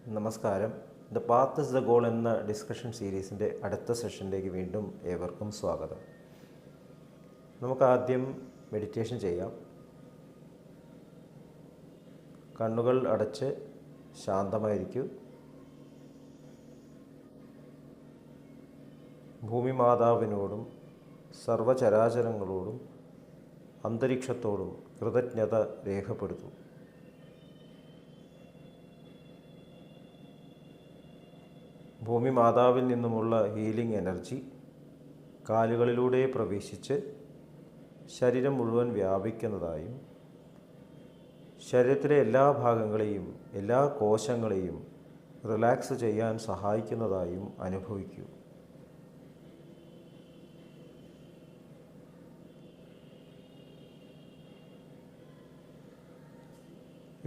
നമസ്കാരം. The path is the goal എന്ന discussion സീരീസിൻ്റെ അടുത്ത സെഷനിലേക്ക് വീണ്ടും ഏവർക്കും സ്വാഗതം. നമുക്ക് ആദ്യം മെഡിറ്റേഷൻ ചെയ്യാം. കണ്ണുകൾ അടച്ച് ശാന്തമായിരിക്കൂ. ഭൂമി മാതാവിനോടും സർവചരാചരങ്ങളോടും അന്തരീക്ഷത്തോടും കൃതജ്ഞത രേഖപ്പെടുത്തൂ. ഭൂമി മാതാവിൽ നിന്നുമുള്ള ഹീലിംഗ് എനർജി കാലുകളിലൂടെ പ്രവേശിച്ച് ശരീരം മുഴുവൻ വ്യാപിക്കുന്നതായും ശരീരത്തിലെ എല്ലാ ഭാഗങ്ങളെയും എല്ലാ കോശങ്ങളെയും റിലാക്സ് ചെയ്യാൻ സഹായിക്കുന്നതായും അനുഭവിക്കൂ.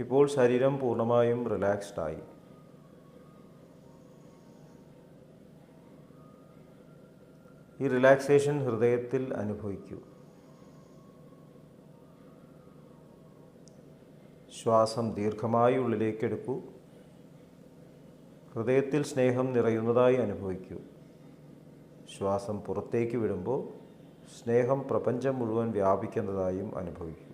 ഇപ്പോൾ ശരീരം പൂർണ്ണമായും റിലാക്സ്ഡായി. ഈ റിലാക്സേഷൻ ഹൃദയത്തിൽ അനുഭവിക്കൂ. ശ്വാസം ദീർഘമായി ഉള്ളിലേക്കെടുക്കൂ. ഹൃദയത്തിൽ സ്നേഹം നിറയുന്നതായി അനുഭവിക്കൂ. ശ്വാസം പുറത്തേക്ക് വിടുമ്പോൾ സ്നേഹം പ്രപഞ്ചം മുഴുവൻ വ്യാപിക്കുന്നതായും അനുഭവിക്കൂ.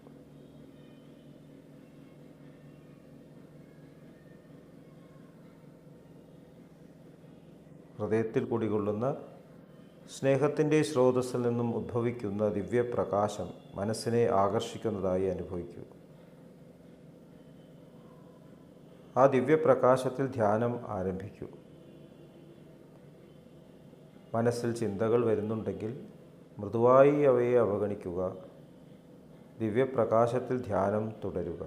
ഹൃദയത്തിൽ കുടികൊള്ളുന്ന സ്നേഹത്തിൻ്റെ സ്രോതസ്സിൽ നിന്നും ഉദ്ഭവിക്കുന്ന ദിവ്യപ്രകാശം മനസ്സിനെ ആകർഷിക്കുന്നതായി അനുഭവിക്കൂ. ആ ദിവ്യപ്രകാശത്തിൽ ധ്യാനം ആരംഭിക്കൂ. മനസ്സിൽ ചിന്തകൾ വരുന്നുണ്ടെങ്കിൽ മൃദുവായി അവയെ അവഗണിക്കുക. ദിവ്യപ്രകാശത്തിൽ ധ്യാനം തുടരുക.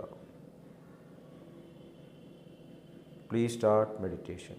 Please start meditation.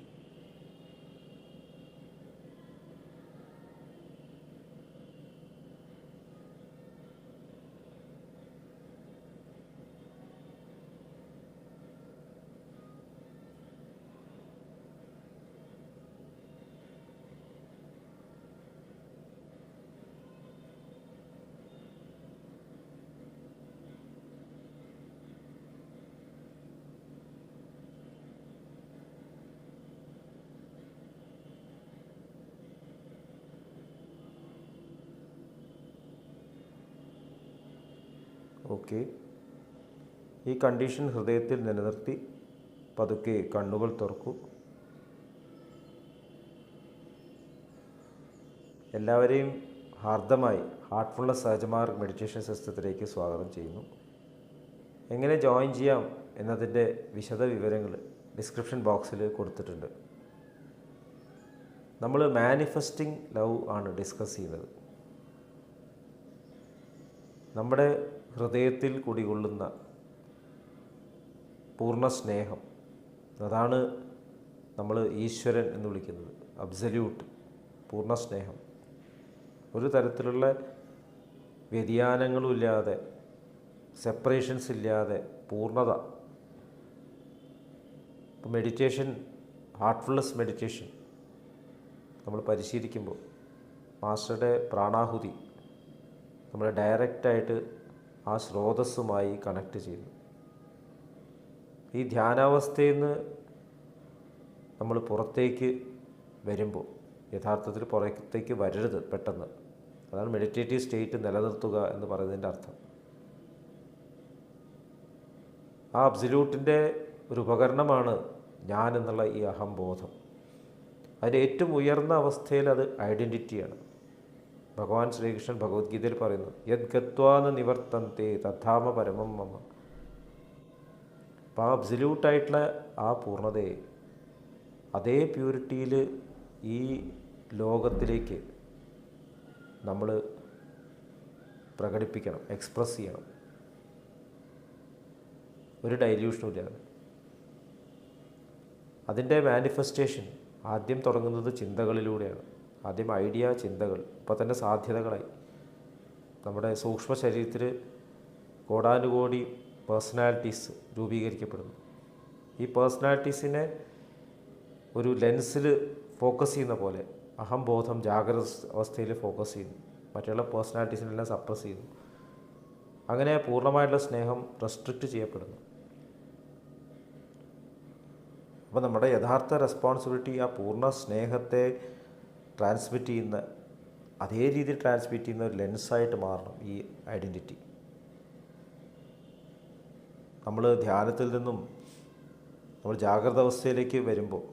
ഓക്കെ, ഈ കണ്ടീഷൻ ഹൃദയത്തിൽ നിലനിർത്തി പതുക്കെ കണ്ണുകൾ തുറക്കൂ. എല്ലാവരെയും ഹാർദമായി ഹാർട്ട്ഫുൾനെസ് സഹജമാർഗ് മെഡിറ്റേഷൻ സിസ്റ്റത്തിലേക്ക് സ്വാഗതം ചെയ്യുന്നു. എങ്ങനെ ജോയിൻ ചെയ്യാം എന്നതിൻ്റെ വിശദ വിവരങ്ങൾ ഡിസ്ക്രിപ്ഷൻ ബോക്സിൽ കൊടുത്തിട്ടുണ്ട്. നമ്മൾ മാനിഫെസ്റ്റിംഗ് ലവ് ആണ് ഡിസ്കസ് ചെയ്യുന്നത്. നമ്മുടെ ഹൃദയത്തിൽ കുടികൊള്ളുന്ന പൂർണ്ണ സ്നേഹം, അതാണ് നമ്മൾ ഈശ്വരൻ എന്ന് വിളിക്കുന്നത്. അബ്സല്യൂട്ട് പൂർണ്ണ സ്നേഹം, ഒരു തരത്തിലുള്ള വ്യതിയാനങ്ങളുമില്ലാതെ, സെപ്പറേഷൻസ് ഇല്ലാതെ പൂർണ്ണത. ഇപ്പോൾ മെഡിറ്റേഷൻ, ഹാർട്ട്ഫുൾനെസ് മെഡിറ്റേഷൻ നമ്മൾ പരിശീലിക്കുമ്പോൾ മാസ്റ്ററുടെ പ്രാണാഹുതി നമ്മൾ ഡയറക്റ്റായിട്ട് ആ സ്രോതസ്സുമായി കണക്ട് ചെയ്യുന്നു. ഈ ധ്യാനാവസ്ഥയിൽ നിന്ന് നമ്മൾ പുറത്തേക്ക് വരുമ്പോൾ യഥാർത്ഥത്തിൽ പുറത്തേക്ക് വരരുത് പെട്ടെന്ന്. അതാണ് മെഡിറ്റേറ്റീവ് സ്റ്റേറ്റ് നിലനിർത്തുക എന്ന് പറയുന്നതിൻ്റെ അർത്ഥം. ആ അബ്സല്യൂട്ടിൻ്റെ ഒരു ഉപകരണമാണ് ഞാൻ എന്നുള്ള ഈ അഹംബോധം. അതിൻ്റെ ഏറ്റവും ഉയർന്ന അവസ്ഥയിൽ അത് ഐഡൻറ്റിറ്റിയാണ്. ഭഗവാൻ ശ്രീകൃഷ്ണൻ ഭഗവത്ഗീതയിൽ പറയുന്നു, യത് ഗത്വാന നിവർത്തന്തെ തഥാമ പരമം മമ. അപ്പോൾ ആ അബ്സല്യൂട്ടായിട്ടുള്ള ആ പൂർണ്ണതയെ അതേ പ്യൂരിറ്റിയിൽ ഈ ലോകത്തിലേക്ക് നമ്മൾ പ്രകടിപ്പിക്കണം, എക്സ്പ്രസ് ചെയ്യണം, ഒരു ഡൈല്യൂഷനും ഇല്ലാതെ. അതിൻ്റെ മാനിഫെസ്റ്റേഷൻ ആദ്യം തുടങ്ങുന്നത് ചിന്തകളിലൂടെയാണ്. ആദ്യം ഐഡിയ, ചിന്തകൾ, ഇപ്പോൾ തന്നെ സാധ്യതകളായി. നമ്മുടെ സൂക്ഷ്മ ശരീരത്തിൽ കോടാനുകോടി പേഴ്സണാലിറ്റീസ് രൂപീകരിക്കപ്പെടുന്നു. ഈ പേഴ്സണാലിറ്റീസിനെ ഒരു ലെൻസിൽ ഫോക്കസ് ചെയ്യുന്ന പോലെ അഹംബോധം ജാഗ്രത അവസ്ഥയിൽ ഫോക്കസ് ചെയ്യുന്നു, മറ്റുള്ള പേഴ്സണാലിറ്റീസിനെല്ലാം സപ്രസ് ചെയ്യുന്നു. അങ്ങനെ പൂർണ്ണമായിട്ടുള്ള സ്നേഹം റെസ്ട്രിക്റ്റ് ചെയ്യപ്പെടുന്നു. അപ്പോൾ നമ്മുടെ യഥാർത്ഥ റെസ്പോൺസിബിലിറ്റി ആ പൂർണ്ണ സ്നേഹത്തെ ട്രാൻസ്മിറ്റ് ചെയ്യുന്ന, അതേ രീതിയിൽ ട്രാൻസ്മിറ്റ് ചെയ്യുന്ന ഒരു ലെൻസായിട്ട് മാറണം ഈ ഐഡൻറ്റിറ്റി. നമ്മൾ ധ്യാനത്തിൽ നിന്നും നമ്മൾ ജാഗ്രത അവസ്ഥയിലേക്ക് വരുമ്പോൾ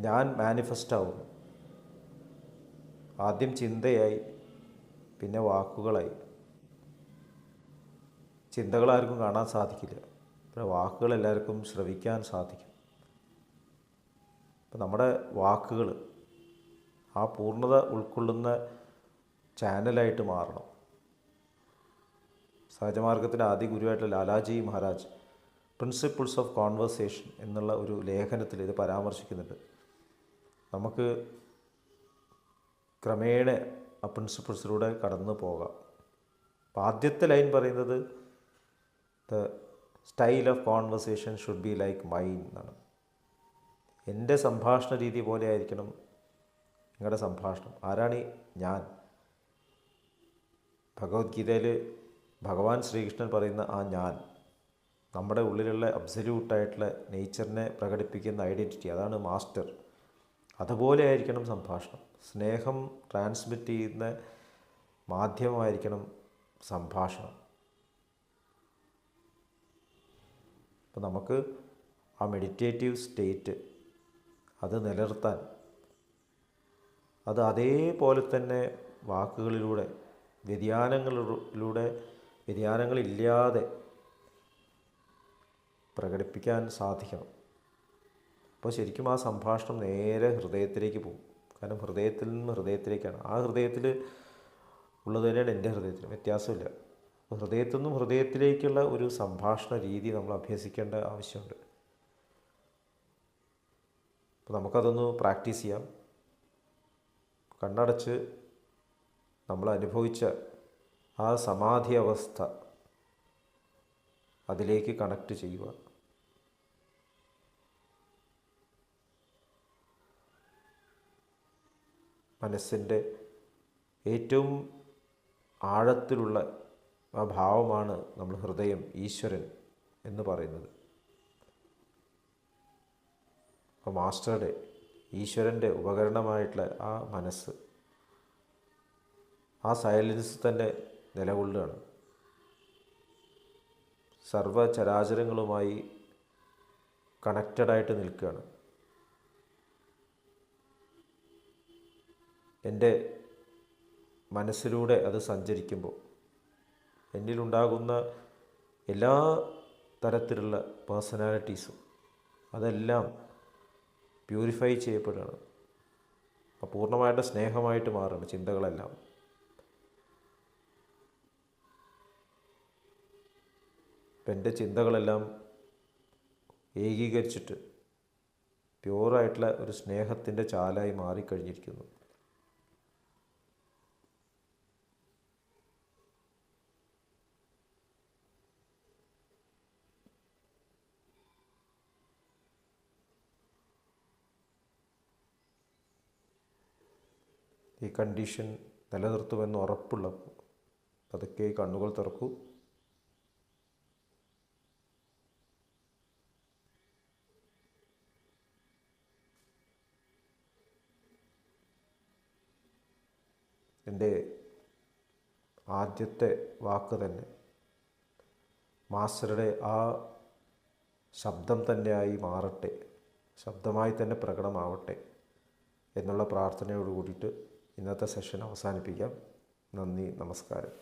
ഞാൻ മാനിഫെസ്റ്റ് ആവുന്നു. ആദ്യം ചിന്തയായി, പിന്നെ വാക്കുകളായി. ചിന്തകളാർക്കും കാണാൻ സാധിക്കില്ല, പിന്നെ വാക്കുകൾ എല്ലാവർക്കും ശ്രവിക്കാൻ സാധിക്കും. അപ്പം നമ്മുടെ വാക്കുകൾ ആ പൂർണ്ണത ഉൾക്കൊള്ളുന്ന ചാനലായിട്ട് മാറണം. സഹജമാർഗത്തിൻ്റെ ആദ്യ ഗുരുവായിട്ടുള്ള Lalaji Maharaj principles of conversation എന്നുള്ള ഒരു ലേഖനത്തിൽ ഇത് പരാമർശിക്കുന്നുണ്ട്. നമുക്ക് ക്രമേണ ആ പ്രിൻസിപ്പിൾസിലൂടെ കടന്നു പോകാം. അപ്പോൾ ആദ്യത്തെ ലൈൻ പറയുന്നത് the style of conversation should be like mine എന്നാണ്. എൻ്റെ സംഭാഷണ രീതി പോലെ ആയിരിക്കണം നിങ്ങളുടെ സംഭാഷണം. ആരാണ് ഞാൻ? ഭഗവത്ഗീതയിൽ ഭഗവാൻ ശ്രീകൃഷ്ണൻ പറയുന്ന ആ ഞാൻ, നമ്മുടെ ഉള്ളിലുള്ള അബ്സല്യൂട്ടായിട്ടുള്ള നേച്ചറിനെ പ്രകടിപ്പിക്കുന്ന ഐഡൻറ്റിറ്റി, അതാണ് മാസ്റ്റർ. അതുപോലെ ആയിരിക്കണം സംഭാഷണം. സ്നേഹം ട്രാൻസ്മിറ്റ് ചെയ്യുന്ന മാധ്യമമായിരിക്കണം സംഭാഷണം. അപ്പോൾ നമുക്ക് ആ മെഡിറ്റേറ്റീവ് സ്റ്റേറ്റ് അത് നിലനിർത്താൻ, അത് അതേപോലെ തന്നെ വാക്കുകളിലൂടെ വ്യതിയാനങ്ങളില്ലാതെ പ്രകടിപ്പിക്കാൻ സാധിക്കണം. അപ്പോൾ ശരിക്കും ആ സംഭാഷണം നേരെ ഹൃദയത്തിലേക്ക് പോകും. കാരണം ഹൃദയത്തിൽ നിന്ന് ഹൃദയത്തിലേക്കാണ്. ആ ഹൃദയത്തിൽ ഉള്ളത് തന്നെയാണ് എൻ്റെ ഹൃദയത്തിൽ, വ്യത്യാസമില്ല. അപ്പോൾ ഹൃദയത്തിൽ നിന്നും ഹൃദയത്തിലേക്കുള്ള ഒരു സംഭാഷണ രീതി നമ്മൾ അഭ്യസിക്കേണ്ട ആവശ്യമുണ്ട്. അപ്പോൾ നമുക്കതൊന്ന് പ്രാക്ടീസ് ചെയ്യാം. കണ്ണടച്ച് നമ്മൾ അനുഭവിച്ച ആ സമാധി അവസ്ഥ അതിലേക്ക് കണക്റ്റ് ചെയ്യുക. മനസ്സിൻ്റെ ഏറ്റവും ആഴത്തിലുള്ള ആ ഭാവമാണ് നമ്മൾ ഹൃദയം, ഈശ്വരൻ എന്ന് പറയുന്നത്. അപ്പോൾ മാസ്റ്ററുടെ, ഈശ്വരൻ്റെ ഉപകരണമായിട്ടുള്ള ആ മനസ്സ് ആ സൈലൻസ് തന്നെ നിലകൊള്ളുകയാണ്. സർവചരാചരങ്ങളുമായി കണക്റ്റഡായിട്ട് നിൽക്കുകയാണ്. എൻ്റെ മനസ്സിലൂടെ അത് സഞ്ചരിക്കുമ്പോൾ എന്നിലുണ്ടാകുന്ന എല്ലാ തരത്തിലുള്ള പേഴ്സണാലിറ്റീസും അതെല്ലാം പ്യൂരിഫൈ ചെയ്യപ്പെടുകയാണ്. പൂർണ്ണമായിട്ട് സ്നേഹമായിട്ട് മാറുകയാണ് ചിന്തകളെല്ലാം. അപ്പം എൻ്റെ ചിന്തകളെല്ലാം ഏകീകരിച്ചിട്ട് പ്യൂറായിട്ടുള്ള ഒരു സ്നേഹത്തിൻ്റെ ചാലായി മാറിക്കഴിഞ്ഞിരിക്കുന്നു. ഈ കണ്ടീഷൻ നിലനിർത്തുമെന്ന് ഉറപ്പുള്ളപ്പോൾ പതുക്കെ കണ്ണുകൾ തുറക്കൂ. എൻ്റെ ആദ്യത്തെ വാക്ക് തന്നെ മാസ്റ്ററുടെ ആ ശബ്ദം തന്നെയായി മാറട്ടെ, ശബ്ദമായി തന്നെ പ്രകടമാവട്ടെ എന്നുള്ള പ്രാർത്ഥനയോട് കൂടിയിട്ട് ഇന്നത്തെ സെഷൻ അവസാനിപ്പിക്കാം. നന്ദി, നമസ്കാരം.